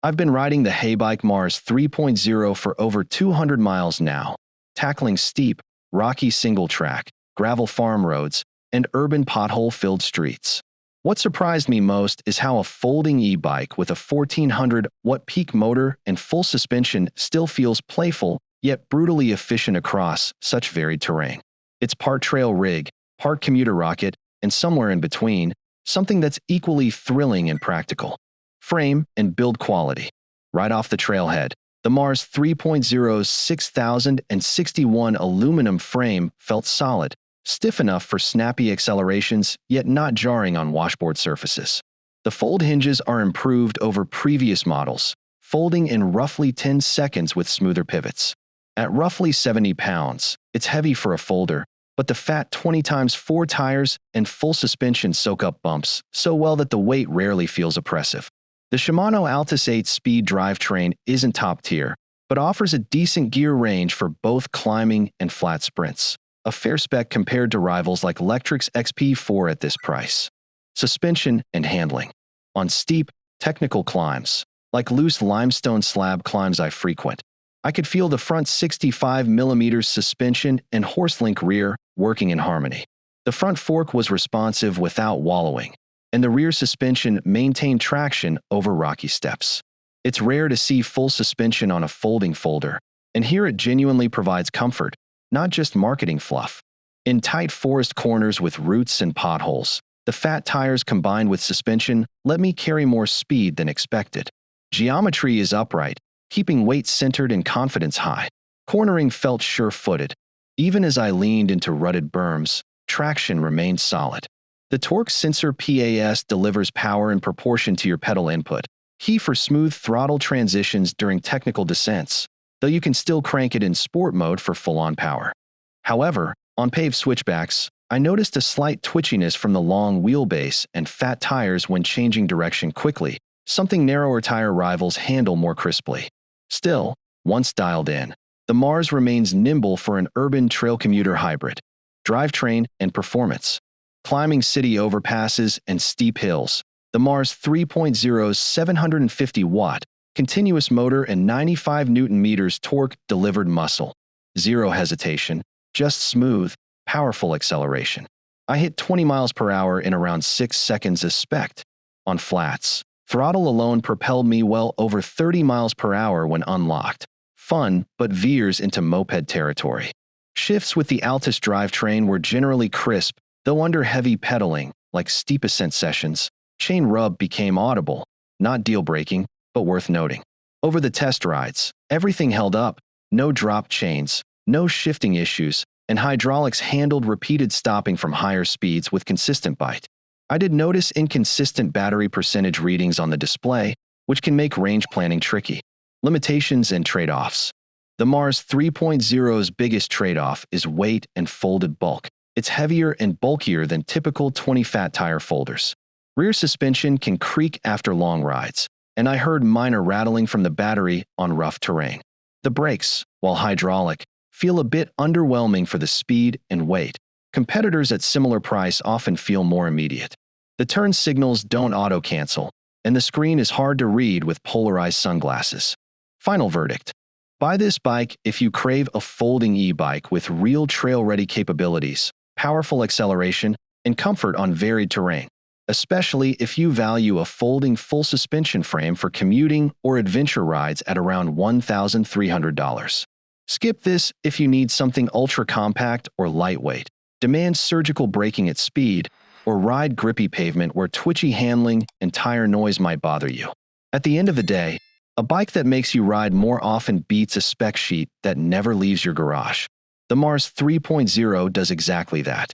I've been riding the Heybike Mars 3.0 for over 200 miles now, tackling steep, rocky single-track, gravel farm roads, and urban pothole-filled streets. What surprised me most is how a folding e-bike with a 1400-watt peak motor and full suspension still feels playful yet brutally efficient across such varied terrain. It's part trail rig, part commuter rocket, and somewhere in between, something that's equally thrilling and practical. Frame and build quality. Right off the trailhead, the Mars 3.0's 6061 aluminum frame felt solid, stiff enough for snappy accelerations, yet not jarring on washboard surfaces. The fold hinges are improved over previous models, folding in roughly 10 seconds with smoother pivots. At roughly 70 pounds, it's heavy for a folder, but the fat 20x4 tires and full suspension soak up bumps so well that the weight rarely feels oppressive. The Shimano Altus 8-speed drivetrain isn't top tier, but offers a decent gear range for both climbing and flat sprints. A fair spec compared to rivals like Lectric's XP4 at this price. Suspension and handling. On steep, technical climbs, like loose limestone slab climbs I frequent, I could feel the front 65mm suspension and horselink rear working in harmony. The front fork was responsive without wallowing, and the rear suspension maintained traction over rocky steps. It's rare to see full suspension on a folding folder, and here it genuinely provides comfort, not just marketing fluff. In tight forest corners with roots and potholes, the fat tires combined with suspension let me carry more speed than expected. Geometry is upright, keeping weight centered and confidence high. Cornering felt sure-footed. Even as I leaned into rutted berms, traction remained solid. The torque sensor PAS delivers power in proportion to your pedal input, key for smooth throttle transitions during technical descents, though you can still crank it in sport mode for full-on power. However, on paved switchbacks, I noticed a slight twitchiness from the long wheelbase and fat tires when changing direction quickly, something narrower tire rivals handle more crisply. Still, once dialed in, the Mars remains nimble for an urban trail commuter hybrid. Drivetrain and performance. Climbing city overpasses and steep hills, the Mars 3.0's 750-watt continuous motor and 95 Nm torque delivered muscle. Zero hesitation, just smooth, powerful acceleration. I hit 20 miles per hour in around 6 seconds as spec'd. On flats, throttle alone propelled me well over 30 miles per hour when unlocked. Fun, but veers into moped territory. Shifts with the Altus drivetrain were generally crisp, though under heavy pedaling, like steep ascent sessions, chain rub became audible, not deal-breaking, but worth noting. Over the test rides, everything held up, no drop chains, no shifting issues, and hydraulics handled repeated stopping from higher speeds with consistent bite. I did notice inconsistent battery percentage readings on the display, which can make range planning tricky. Limitations and trade-offs. The Mars 3.0's biggest trade-off is weight and folded bulk. It's heavier and bulkier than typical 20-fat tire folders. Rear suspension can creak after long rides, and I heard minor rattling from the battery on rough terrain. The brakes, while hydraulic, feel a bit underwhelming for the speed and weight. Competitors at similar price often feel more immediate. The turn signals don't auto-cancel, and the screen is hard to read with polarized sunglasses. Final verdict. Buy this bike if you crave a folding e-bike with real trail-ready capabilities, powerful acceleration, and comfort on varied terrain, especially if you value a folding full suspension frame for commuting or adventure rides at around $1,300. Skip this if you need something ultra-compact or lightweight, demand surgical braking at speed, or ride grippy pavement where twitchy handling and tire noise might bother you. At the end of the day, a bike that makes you ride more often beats a spec sheet that never leaves your garage. The Mars 3.0 does exactly that.